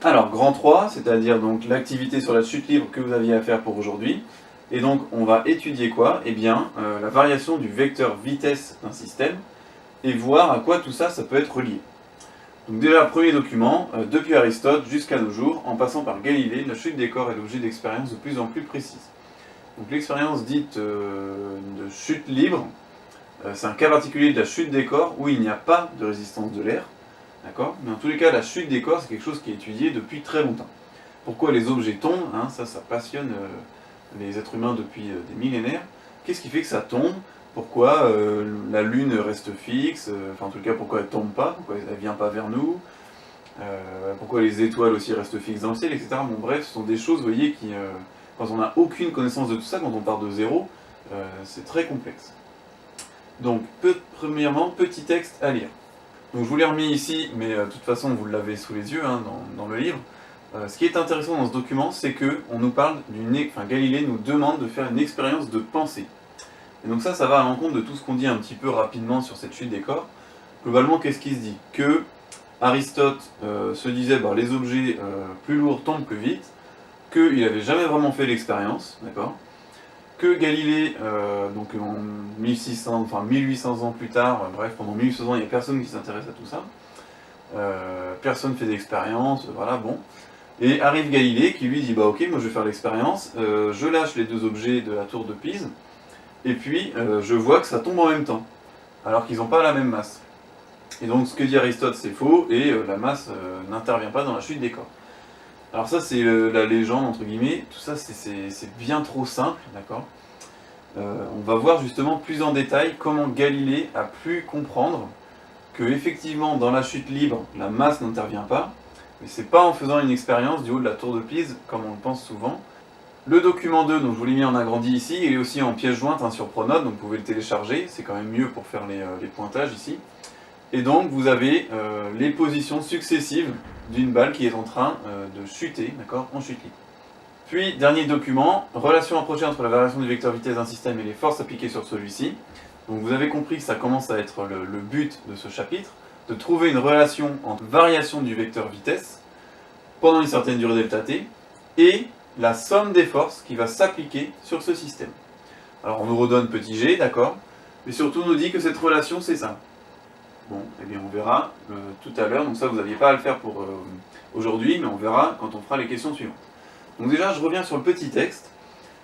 Alors, grand 3, c'est-à-dire donc l'activité sur la chute libre que vous aviez à faire pour aujourd'hui. Et donc, on va étudier quoi? Eh bien, la variation du vecteur vitesse d'un système et voir à quoi tout ça, ça peut être relié. Donc déjà, premier document, depuis Aristote jusqu'à nos jours, en passant par Galilée, la chute des corps est l'objet d'expériences de plus en plus précises. Donc l'expérience dite de chute libre, c'est un cas particulier de la chute des corps où il n'y a pas de résistance de l'air. D'accord? Mais en tous les cas, la chute des corps, c'est quelque chose qui est étudié depuis très longtemps. Pourquoi les objets tombent, hein, ça passionne les êtres humains depuis des millénaires. Qu'est-ce qui fait que ça tombe? Pourquoi la Lune reste fixe? Enfin, en tout cas, pourquoi elle ne tombe pas? Pourquoi elle ne vient pas vers nous? Pourquoi les étoiles aussi restent fixes dans le ciel, etc. Bon, bref, ce sont des choses, vous voyez, qui, quand on n'a aucune connaissance de tout ça, quand on part de zéro, c'est très complexe. Donc, premièrement, petit texte à lire. Donc je vous l'ai remis ici, mais de toute façon vous l'avez sous les yeux hein, dans le livre. Ce qui est intéressant dans ce document, c'est que on nous parle Galilée nous demande de faire une expérience de pensée. Et donc ça va à l'encontre de tout ce qu'on dit un petit peu rapidement sur cette chute des corps. Globalement, qu'est-ce qui se dit? Que Aristote se disait les objets plus lourds tombent plus vite, qu'il n'avait jamais vraiment fait l'expérience, d'accord? Que Galilée, donc en 1800 ans plus tard, bref, pendant 1800 ans, il n'y a personne qui s'intéresse à tout ça. Personne ne fait d'expérience, voilà, bon. Et arrive Galilée qui lui dit, ok, moi je vais faire l'expérience, je lâche les deux objets de la tour de Pise, et puis je vois que ça tombe en même temps, alors qu'ils n'ont pas la même masse. Et donc ce que dit Aristote c'est faux, et la masse n'intervient pas dans la chute des corps. Alors ça c'est la légende entre guillemets, tout ça c'est bien trop simple, d'accord? On va voir justement plus en détail comment Galilée a pu comprendre que effectivement dans la chute libre, la masse n'intervient pas, mais c'est pas en faisant une expérience du haut de la tour de Pise, comme on le pense souvent. Le document 2, donc je vous l'ai mis en agrandi ici, il est aussi en pièce jointe sur Pronote, donc vous pouvez le télécharger, c'est quand même mieux pour faire les pointages ici. Et donc vous avez les positions successives d'une balle qui est en train de chuter, d'accord, en chute libre. Puis, dernier document, relation approchée entre la variation du vecteur vitesse d'un système et les forces appliquées sur celui-ci. Donc vous avez compris que ça commence à être le but de ce chapitre, de trouver une relation entre variation du vecteur vitesse pendant une certaine durée delta t et la somme des forces qui va s'appliquer sur ce système. Alors on nous redonne petit g, d'accord, mais surtout on nous dit que cette relation c'est ça. Bon, eh bien on verra tout à l'heure, donc ça vous n'aviez pas à le faire pour aujourd'hui, mais on verra quand on fera les questions suivantes. Donc déjà, je reviens sur le petit texte.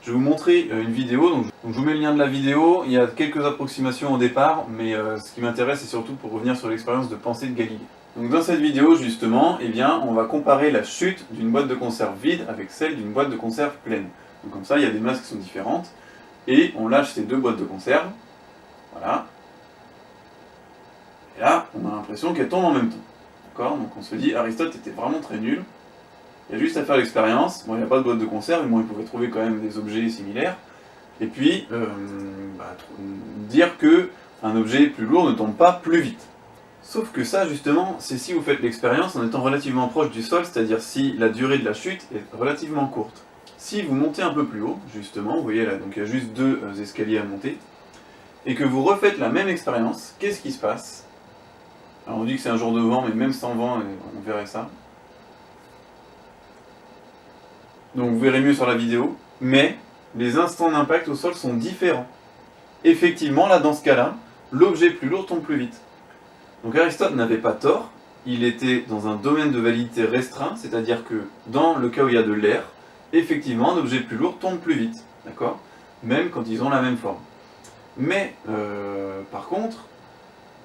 Je vais vous montrer une vidéo, donc je vous mets le lien de la vidéo. Il y a quelques approximations au départ, mais ce qui m'intéresse, c'est surtout pour revenir sur l'expérience de pensée de Galilée. Donc dans cette vidéo, justement, eh bien, on va comparer la chute d'une boîte de conserve vide avec celle d'une boîte de conserve pleine. Donc comme ça, il y a des masses qui sont différentes, et on lâche ces deux boîtes de conserve. Voilà. Et là, on a l'impression qu'elles tombent en même temps. D'accord? Donc on se dit, Aristote était vraiment très nul. Il y a juste à faire l'expérience. Bon, il n'y a pas de boîte de conserve, mais bon, il pouvait trouver quand même des objets similaires. Et puis, dire qu'un objet plus lourd ne tombe pas plus vite. Sauf que ça, justement, c'est si vous faites l'expérience en étant relativement proche du sol, c'est-à-dire si la durée de la chute est relativement courte. Si vous montez un peu plus haut, justement, vous voyez là, donc il y a juste deux escaliers à monter, et que vous refaites la même expérience, qu'est-ce qui se passe? Alors on dit que c'est un jour de vent, mais même sans vent, on verrait ça. Donc vous verrez mieux sur la vidéo, mais les instants d'impact au sol sont différents. Effectivement, là, dans ce cas-là, l'objet plus lourd tombe plus vite. Donc Aristote n'avait pas tort, il était dans un domaine de validité restreint, c'est-à-dire que dans le cas où il y a de l'air, effectivement, un objet plus lourd tombe plus vite, d'accord? Même quand ils ont la même forme. Mais, par contre,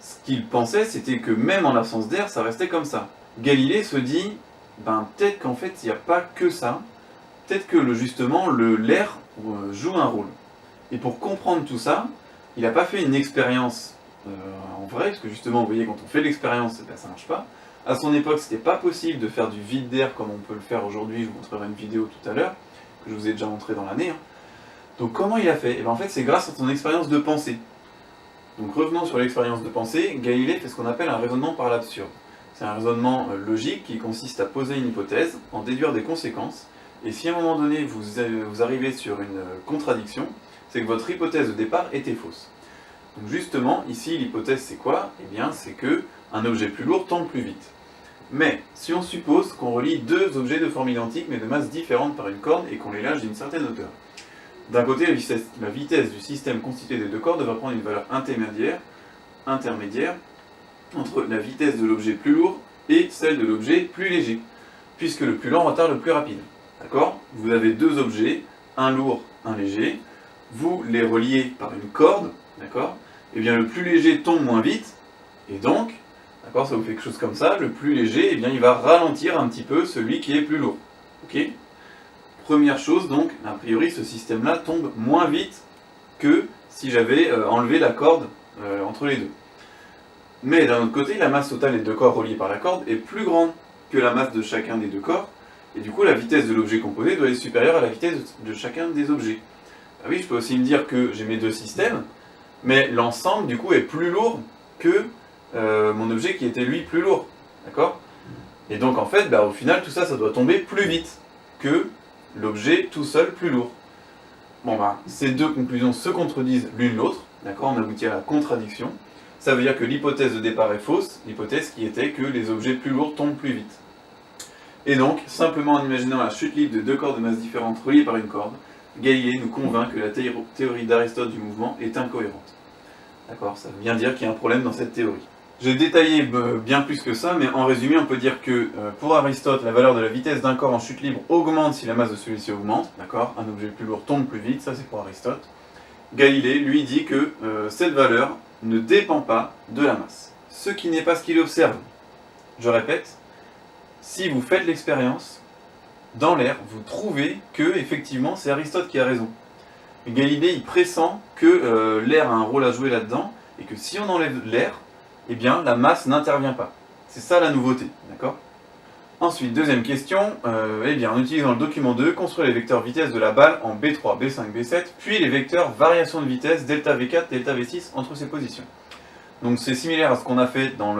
ce qu'il pensait, c'était que même en l'absence d'air, ça restait comme ça. Galilée se dit, peut-être qu'en fait, il n'y a pas que ça, peut-être que justement l'air joue un rôle. Et pour comprendre tout ça, il n'a pas fait une expérience en vrai, parce que justement, vous voyez, quand on fait l'expérience, ça ne marche pas. À son époque, c'était pas possible de faire du vide d'air comme on peut le faire aujourd'hui. Je vous montrerai une vidéo tout à l'heure, que je vous ai déjà montré dans l'année. Donc comment il a fait? En fait, c'est grâce à son expérience de pensée. Donc revenons sur l'expérience de pensée. Galilée fait ce qu'on appelle un raisonnement par l'absurde. C'est un raisonnement logique qui consiste à poser une hypothèse, en déduire des conséquences, et si à un moment donné vous arrivez sur une contradiction, c'est que votre hypothèse de départ était fausse. Donc justement, ici l'hypothèse c'est quoi? Eh bien c'est que un objet plus lourd tombe plus vite. Mais si on suppose qu'on relie deux objets de forme identique mais de masse différente par une corde et qu'on les lâche d'une certaine hauteur. D'un côté, la vitesse du système constitué des deux cordes va prendre une valeur intermédiaire entre la vitesse de l'objet plus lourd et celle de l'objet plus léger, puisque le plus lent retarde le plus rapide. D'accord? Vous avez deux objets, un lourd, un léger, vous les reliez par une corde, d'accord? Et bien le plus léger tombe moins vite, et donc, d'accord, ça vous fait quelque chose comme ça, le plus léger, eh bien il va ralentir un petit peu celui qui est plus lourd. Ok? Première chose donc, a priori ce système-là tombe moins vite que si j'avais enlevé la corde entre les deux. Mais d'un autre côté, la masse totale des deux corps reliés par la corde est plus grande que la masse de chacun des deux corps, et du coup la vitesse de l'objet composé doit être supérieure à la vitesse de chacun des objets. Ah oui, je peux aussi me dire que j'ai mes deux systèmes, mais l'ensemble du coup est plus lourd que mon objet qui était lui plus lourd. D'accord? Et donc en fait, au final, tout ça, ça doit tomber plus vite que l'objet tout seul plus lourd. Bon ces deux conclusions se contredisent l'une l'autre, d'accord? On aboutit à la contradiction. Ça veut dire que l'hypothèse de départ est fausse, l'hypothèse qui était que les objets plus lourds tombent plus vite. Et donc, simplement en imaginant la chute libre de deux corps de masse différentes reliées par une corde, Galilée nous convainc que la théorie d'Aristote du mouvement est incohérente. D'accord? Ça veut bien dire qu'il y a un problème dans cette théorie. J'ai détaillé bien plus que ça, mais en résumé, on peut dire que pour Aristote, la valeur de la vitesse d'un corps en chute libre augmente si la masse de celui-ci augmente. D'accord? Un objet plus lourd tombe plus vite, ça c'est pour Aristote. Galilée, lui, dit que cette valeur ne dépend pas de la masse. Ce qui n'est pas ce qu'il observe. Je répète, si vous faites l'expérience, dans l'air, vous trouvez que, effectivement, c'est Aristote qui a raison. Galilée, il pressent que l'air a un rôle à jouer là-dedans, et que si on enlève l'air, eh bien, la masse n'intervient pas. C'est ça la nouveauté, d'accord? Ensuite, deuxième question, eh bien, en utilisant le document 2, construire les vecteurs vitesse de la balle en B3, B5, B7, puis les vecteurs variation de vitesse, delta V4, delta V6 entre ces positions. Donc c'est similaire à ce qu'on a fait dans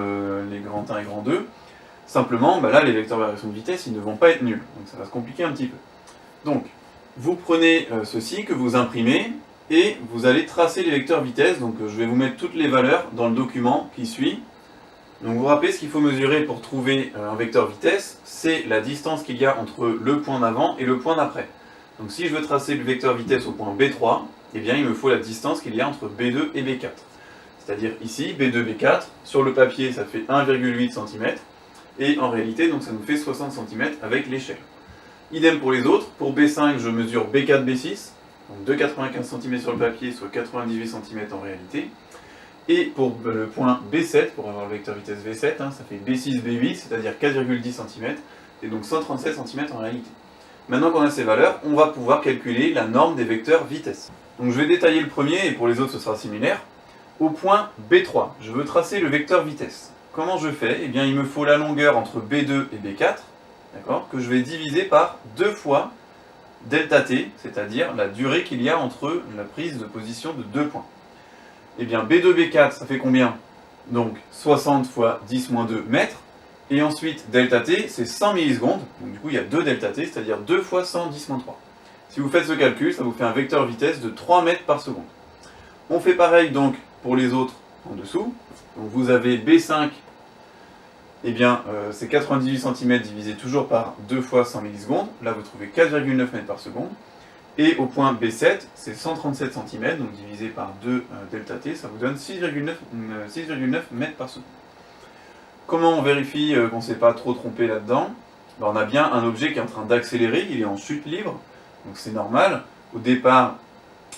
les grand 1 et grand 2, simplement, là, les vecteurs variation de vitesse, ils ne vont pas être nuls, donc ça va se compliquer un petit peu. Donc, vous prenez ceci que vous imprimez, et vous allez tracer les vecteurs vitesse, donc je vais vous mettre toutes les valeurs dans le document qui suit. Donc vous vous rappelez ce qu'il faut mesurer pour trouver un vecteur vitesse, c'est la distance qu'il y a entre le point d'avant et le point d'après. Donc si je veux tracer le vecteur vitesse au point B3, eh bien il me faut la distance qu'il y a entre B2 et B4. C'est-à-dire ici, B2, B4, sur le papier ça fait 1,8 cm, et en réalité donc ça nous fait 60 cm avec l'échelle. Idem pour les autres, pour B5 je mesure B4, B6, donc 2,95 cm sur le papier, soit 98 cm en réalité. Et pour le point B7, pour avoir le vecteur vitesse V7, ça fait B6, B8, c'est-à-dire 4,10 cm, et donc 137 cm en réalité. Maintenant qu'on a ces valeurs, on va pouvoir calculer la norme des vecteurs vitesse. Donc je vais détailler le premier, et pour les autres ce sera similaire. Au point B3, je veux tracer le vecteur vitesse. Comment je fais? Eh bien il me faut la longueur entre B2 et B4, d'accord, que je vais diviser par 2 fois delta t, c'est-à-dire la durée qu'il y a entre la prise de position de deux points. Eh bien B2, B4, ça fait combien? Donc 60 fois 10 moins 2 mètres, et ensuite delta t, c'est 100 millisecondes, donc du coup il y a 2 delta t, c'est-à-dire 2 fois 100, 10 moins 3. Si vous faites ce calcul, ça vous fait un vecteur vitesse de 3 mètres par seconde. On fait pareil donc pour les autres en dessous. Donc vous avez B5, eh bien c'est 98 cm divisé toujours par 2 fois 100 millisecondes, là vous trouvez 4,9 mètres par seconde. Et au point B7, c'est 137 cm, donc divisé par 2 delta t, ça vous donne 6,9 mètres par seconde. Comment on vérifie qu'on ne s'est pas trop trompé là-dedans? On a bien un objet qui est en train d'accélérer, il est en chute libre, donc c'est normal. Au départ,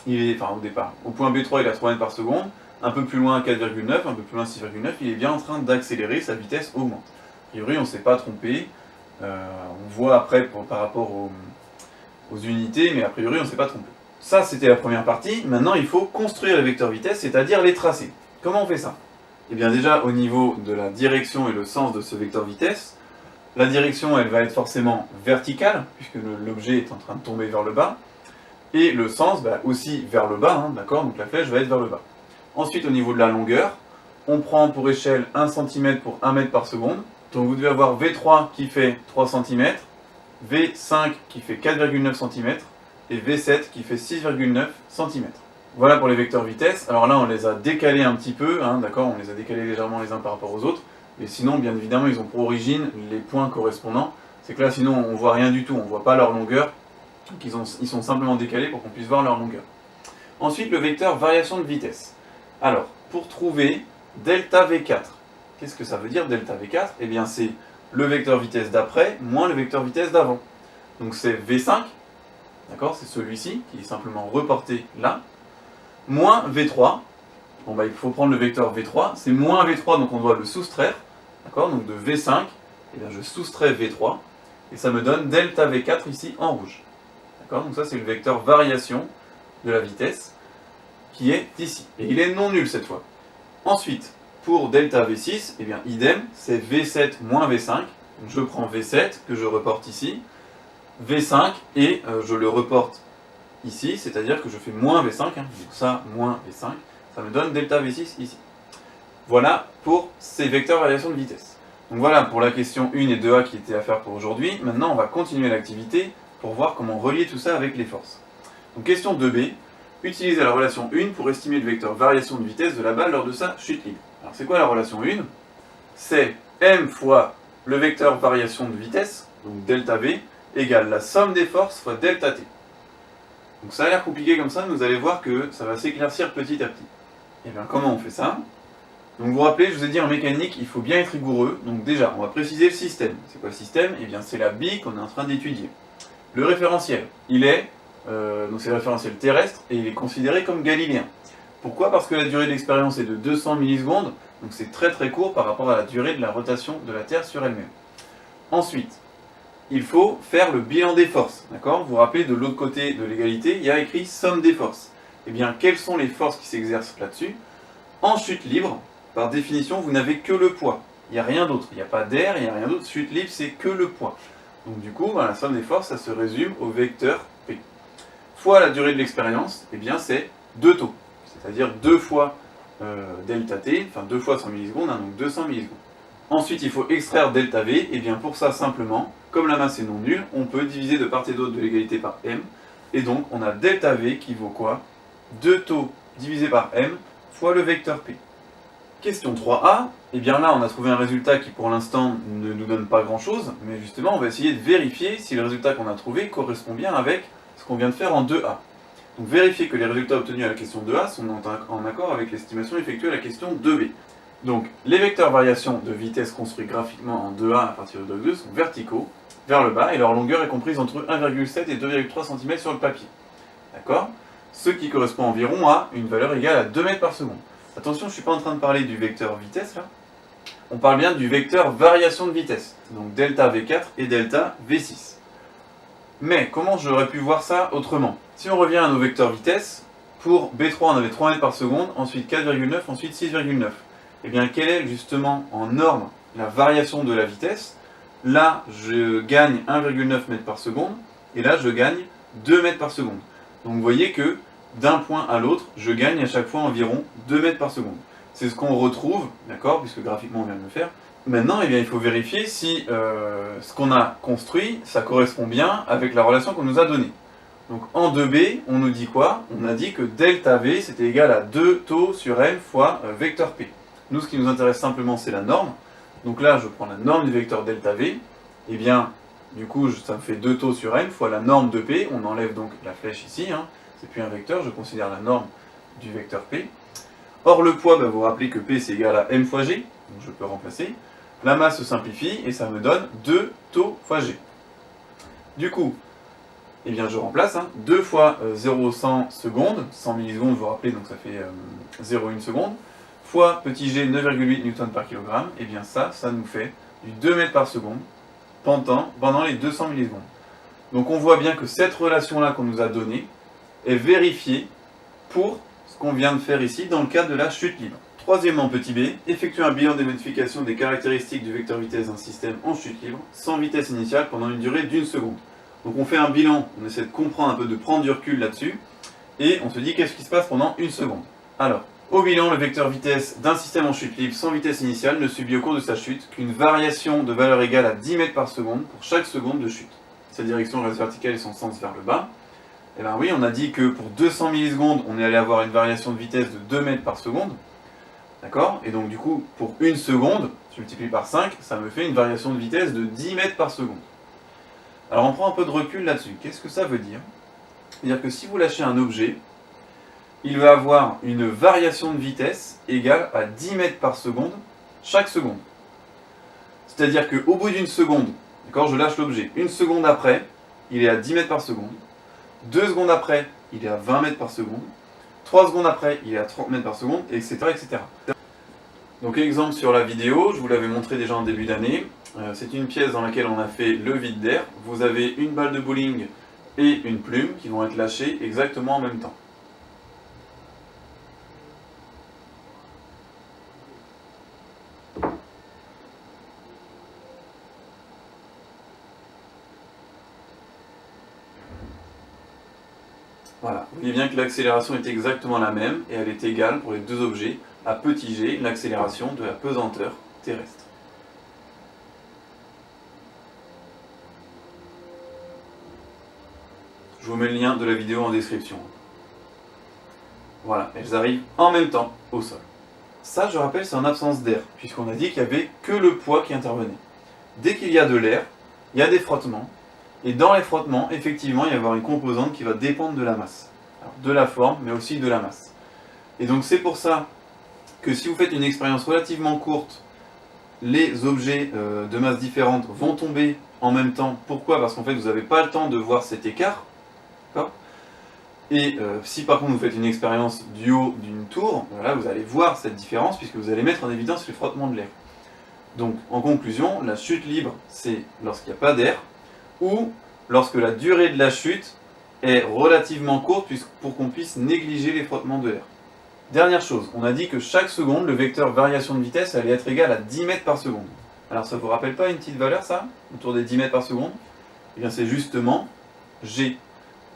au point B3, il a 3 mètres par seconde, un peu plus loin 4,9, un peu plus loin 6,9, il est bien en train d'accélérer, sa vitesse augmente. A priori, on ne s'est pas trompé, on voit après par rapport aux unités, mais a priori on ne s'est pas trompé. Ça c'était la première partie, maintenant il faut construire les vecteurs vitesse, c'est-à-dire les tracer. Comment on fait ça? Eh bien déjà au niveau de la direction et le sens de ce vecteur vitesse, la direction elle va être forcément verticale, puisque l'objet est en train de tomber vers le bas, et le sens aussi vers le bas, d'accord, donc la flèche va être vers le bas. Ensuite au niveau de la longueur, on prend pour échelle 1 cm pour 1 mètre par seconde, donc vous devez avoir V3 qui fait 3 cm, V5 qui fait 4,9 cm et V7 qui fait 6,9 cm. Voilà pour les vecteurs vitesse. Alors là, on les a décalés un petit peu, d'accord, on les a décalés légèrement les uns par rapport aux autres, Et sinon, bien évidemment, ils ont pour origine les points correspondants. C'est que là, sinon, on ne voit rien du tout, on ne voit pas leur longueur. Donc ils sont simplement décalés pour qu'on puisse voir leur longueur. Ensuite, le vecteur variation de vitesse. Alors, pour trouver delta V4, qu'est-ce que ça veut dire delta V4? Eh bien, c'est le vecteur vitesse d'après moins le vecteur vitesse d'avant. Donc c'est V5, d'accord, c'est celui-ci qui est simplement reporté là, moins V3. Bon bah il faut prendre le vecteur V3, c'est moins V3 donc on doit le soustraire, d'accord, donc de V5, eh bien je soustrais V3 et ça me donne delta V4 ici en rouge. D'accord, donc ça c'est le vecteur variation de la vitesse qui est ici. Et il est non nul cette fois. Ensuite, pour delta V6, eh bien idem, c'est V7 moins V5. Donc je prends V7 que je reporte ici, V5 et je le reporte ici, c'est-à-dire que je fais moins V5, hein, donc ça moins V5, ça me donne delta V6 ici. Voilà pour ces vecteurs variation de vitesse. Donc voilà pour la question 1 et 2a qui était à faire pour aujourd'hui. Maintenant on va continuer l'activité pour voir comment relier tout ça avec les forces. Donc question 2b, utilisez la relation 1 pour estimer le vecteur variation de vitesse de la balle lors de sa chute libre. Alors c'est quoi la relation 1? C'est m fois le vecteur variation de vitesse, donc delta v, égale la somme des forces fois delta t. Donc ça a l'air compliqué comme ça, mais vous allez voir que ça va s'éclaircir petit à petit. Et bien comment on fait ça? Donc vous vous rappelez, je vous ai dit en mécanique, il faut bien être rigoureux. Donc déjà, on va préciser le système. C'est quoi le système? Eh bien c'est la bille qu'on est en train d'étudier. Le référentiel, il est, donc c'est le référentiel terrestre, et il est considéré comme galiléen. Pourquoi? Parce que la durée de l'expérience est de 200 millisecondes, donc c'est très très court par rapport à la durée de la rotation de la Terre sur elle-même. Ensuite, il faut faire le bilan des forces, d'accord? Vous vous rappelez, de l'autre côté de l'égalité, il y a écrit somme des forces. Eh bien, quelles sont les forces qui s'exercent là-dessus? En chute libre, par définition, vous n'avez que le poids. Il n'y a rien d'autre. Il n'y a pas d'air, il n'y a rien d'autre. Chute libre, c'est que le poids. Donc du coup, la somme des forces, ça se résume au vecteur P. Fois la durée de l'expérience, eh bien c'est 2 taux. C'est-à-dire 2 fois delta T, enfin 2 fois 100 millisecondes, hein, donc 200 millisecondes. Ensuite, il faut extraire delta V, et bien pour ça, simplement, comme la masse est non nulle, on peut diviser de part et d'autre de l'égalité par M, et donc on a delta V qui vaut quoi? 2 taux divisé par M fois le vecteur P. Question 3a, et bien là on a trouvé un résultat qui pour l'instant ne nous donne pas grand chose, mais justement on va essayer de vérifier si le résultat qu'on a trouvé correspond bien avec ce qu'on vient de faire en 2a. Donc vérifier que les résultats obtenus à la question 2a sont en accord avec l'estimation effectuée à la question 2b. Donc les vecteurs variation de vitesse construits graphiquement en 2a à partir de 2 sont verticaux, vers le bas, et leur longueur est comprise entre 1,7 et 2,3 cm sur le papier. D'accord? Ce qui correspond environ à une valeur égale à 2 mètres par seconde. Attention, je ne suis pas en train de parler du vecteur vitesse là. On parle bien du vecteur variation de vitesse. Donc delta V4 et delta V6. Mais comment j'aurais pu voir ça autrement? Si on revient à nos vecteurs vitesse, pour B3 on avait 3 mètres par seconde, ensuite 4,9, ensuite 6,9. Et bien quelle est justement en norme la variation de la vitesse? Là je gagne 1,9 mètres par seconde, et là je gagne 2 mètres par seconde. Donc vous voyez que d'un point à l'autre, je gagne à chaque fois environ 2 mètres par seconde. C'est ce qu'on retrouve, d'accord, puisque graphiquement on vient de le faire. Maintenant, eh bien, il faut vérifier si ce qu'on a construit, ça correspond bien avec la relation qu'on nous a donnée. Donc en 2b, on nous dit quoi? On a dit que delta V, c'était égal à 2 taux sur M fois vecteur P. Nous, ce qui nous intéresse simplement, c'est la norme. Donc là, je prends la norme du vecteur delta V. Eh bien, du coup, ça me fait 2 taux sur M fois la norme de P. On enlève donc la flèche ici, hein. C'est plus un vecteur, je considère la norme du vecteur P. Or le poids, vous vous rappelez que P c'est égal à M fois G, donc je peux remplacer. La masse se simplifie et ça me donne 2 taux fois G. Du coup, eh bien je remplace, hein, 2 fois 0,100 secondes, 100 millisecondes, vous vous rappelez, donc ça fait 0,1 seconde, fois petit g 9,8 Newton par kilogramme, et bien ça nous fait du 2 mètres par seconde pendant les 200 millisecondes. Donc on voit bien que cette relation-là qu'on nous a donnée, est vérifié pour ce qu'on vient de faire ici dans le cadre de la chute libre. Troisièmement, petit b, effectuer un bilan des modifications des caractéristiques du vecteur vitesse d'un système en chute libre, sans vitesse initiale, pendant une durée d'1 seconde. Donc on fait un bilan, on essaie de comprendre un peu, de prendre du recul là-dessus, et on se dit qu'est-ce qui se passe pendant 1 seconde. Alors, au bilan, le vecteur vitesse d'un système en chute libre sans vitesse initiale ne subit au cours de sa chute qu'une variation de valeur égale à 10 mètres par seconde pour chaque seconde de chute. Sa direction reste verticale et son sens vers le bas. Eh bien oui, on a dit que pour 200 millisecondes, on est allé avoir une variation de vitesse de 2 mètres par seconde. D'accord? Et donc du coup, pour 1 seconde, je multiplie par 5, ça me fait une variation de vitesse de 10 mètres par seconde. Alors on prend un peu de recul là-dessus. Qu'est-ce que ça veut dire? C'est-à-dire que si vous lâchez un objet, il va avoir une variation de vitesse égale à 10 mètres par seconde chaque seconde. C'est-à-dire qu'au bout d'une seconde, je lâche l'objet, une seconde après, il est à 10 mètres par seconde, 2 secondes après, il est à 20 mètres par seconde, 3 secondes après, il est à 30 mètres par seconde, etc. etc. Donc exemple sur la vidéo, je vous l'avais montré déjà en début d'année, c'est une pièce dans laquelle on a fait le vide d'air. Vous avez une balle de bowling et une plume qui vont être lâchées exactement en même temps. Voilà, vous voyez bien que l'accélération est exactement la même et elle est égale pour les deux objets à petit g, l'accélération de la pesanteur terrestre. Je vous mets le lien de la vidéo en description. Voilà, elles arrivent en même temps au sol. Ça, je rappelle, c'est en absence d'air, puisqu'on a dit qu'il n'y avait que le poids qui intervenait. Dès qu'il y a de l'air, il y a des frottements, et dans les frottements, effectivement, il va y avoir une composante qui va dépendre de la masse. Alors, de la forme, mais aussi de la masse. Et donc c'est pour ça que si vous faites une expérience relativement courte, les objets de masse différentes vont tomber en même temps. Pourquoi? Parce qu'en fait, vous n'avez pas le temps de voir cet écart. Et si par contre vous faites une expérience du haut d'une tour, voilà, vous allez voir cette différence puisque vous allez mettre en évidence les frottements de l'air. Donc en conclusion, la chute libre, c'est lorsqu'il n'y a pas d'air ou lorsque la durée de la chute est relativement courte pour qu'on puisse négliger les frottements de l'air. Dernière chose, on a dit que chaque seconde, le vecteur variation de vitesse allait être égal à 10 mètres par seconde. Alors ça vous rappelle pas une petite valeur ça, autour des 10 mètres par seconde? Eh bien c'est justement G.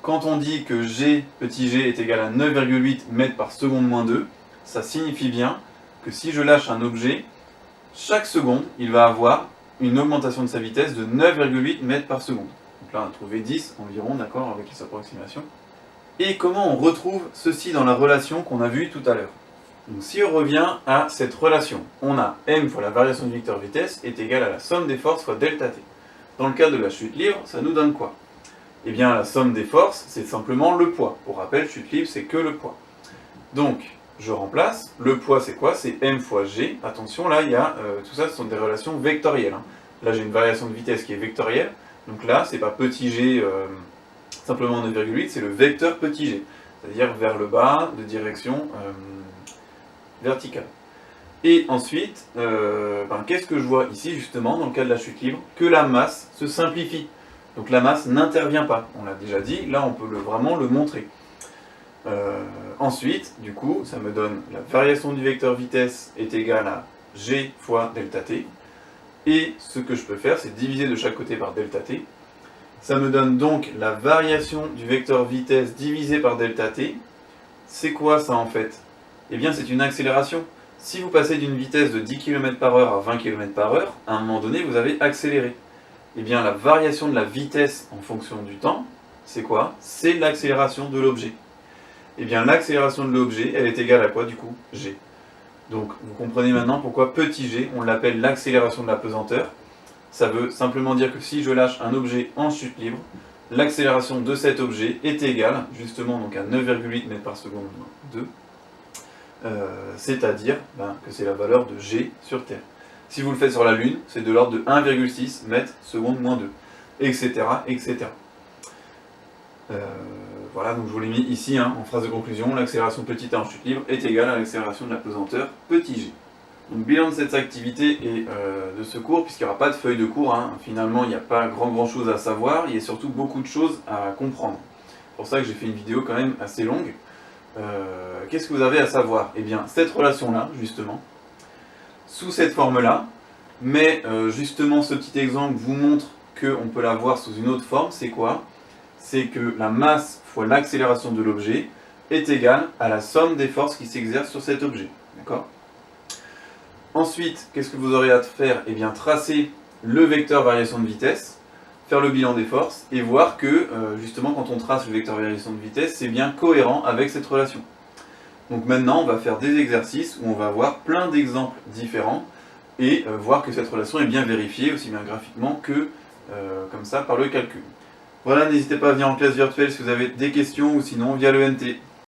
Quand on dit que G, petit g, est égal à 9,8 mètres par seconde moins 2, ça signifie bien que si je lâche un objet, chaque seconde, il va avoir une augmentation de sa vitesse de 9,8 mètres par seconde. Donc là, on a trouvé 10 environ, d'accord, avec les approximations. Et comment on retrouve ceci dans la relation qu'on a vue tout à l'heure? Donc si on revient à cette relation, on a m fois la variation du vecteur vitesse est égale à la somme des forces fois delta t. Dans le cas de la chute libre, ça nous donne quoi? Eh bien, la somme des forces, c'est simplement le poids. Pour rappel, chute libre, c'est que le poids. Donc, je remplace. Le poids, c'est quoi? C'est m fois g. Attention, là, il y a tout ça, ce sont des relations vectorielles. Là, j'ai une variation de vitesse qui est vectorielle. Donc là, c'est pas petit g, simplement 9,8, c'est le vecteur petit g. C'est-à-dire vers le bas, de direction verticale. Et ensuite, qu'est-ce que je vois ici, justement, dans le cas de la chute libre? Que la masse se simplifie. Donc la masse n'intervient pas, on l'a déjà dit, là on peut vraiment le montrer. Ensuite, du coup, ça me donne la variation du vecteur vitesse est égale à g fois delta t. Et ce que je peux faire, c'est diviser de chaque côté par delta t. Ça me donne donc la variation du vecteur vitesse divisé par delta t. C'est quoi ça en fait? Eh bien c'est une accélération. Si vous passez d'une vitesse de 10 km/h à 20 km/h, à un moment donné vous avez accéléré. Eh bien, la variation de la vitesse en fonction du temps, c'est quoi? C'est l'accélération de l'objet. Eh bien, l'accélération de l'objet, elle est égale à quoi, du coup? G. Donc, vous comprenez maintenant pourquoi petit g, on l'appelle l'accélération de la pesanteur. Ça veut simplement dire que si je lâche un objet en chute libre, l'accélération de cet objet est égale, justement, donc à 9,8 mètres par seconde moins 2, c'est-à-dire que c'est la valeur de g sur Terre. Si vous le faites sur la Lune, c'est de l'ordre de 1,6 mètres seconde moins 2, etc. etc. Voilà, donc je vous l'ai mis ici, en phrase de conclusion, l'accélération petit a en chute libre est égale à l'accélération de la pesanteur petit g. Donc bilan de cette activité et de ce cours, puisqu'il n'y aura pas de feuille de cours, finalement il n'y a pas grand chose à savoir, il y a surtout beaucoup de choses à comprendre. C'est pour ça que j'ai fait une vidéo quand même assez longue. Qu'est-ce que vous avez à savoir? Eh bien, cette relation-là, justement, sous cette forme-là, mais justement ce petit exemple vous montre qu'on peut la voir sous une autre forme, c'est quoi? C'est que la masse fois l'accélération de l'objet est égale à la somme des forces qui s'exercent sur cet objet. D'accord? Ensuite, qu'est-ce que vous aurez à faire? Eh bien, tracer le vecteur variation de vitesse, faire le bilan des forces, et voir que, justement, quand on trace le vecteur variation de vitesse, c'est bien cohérent avec cette relation. Donc maintenant, on va faire des exercices où on va voir plein d'exemples différents et voir que cette relation est bien vérifiée, aussi bien graphiquement que comme ça par le calcul. Voilà, n'hésitez pas à venir en classe virtuelle si vous avez des questions ou sinon via le NT.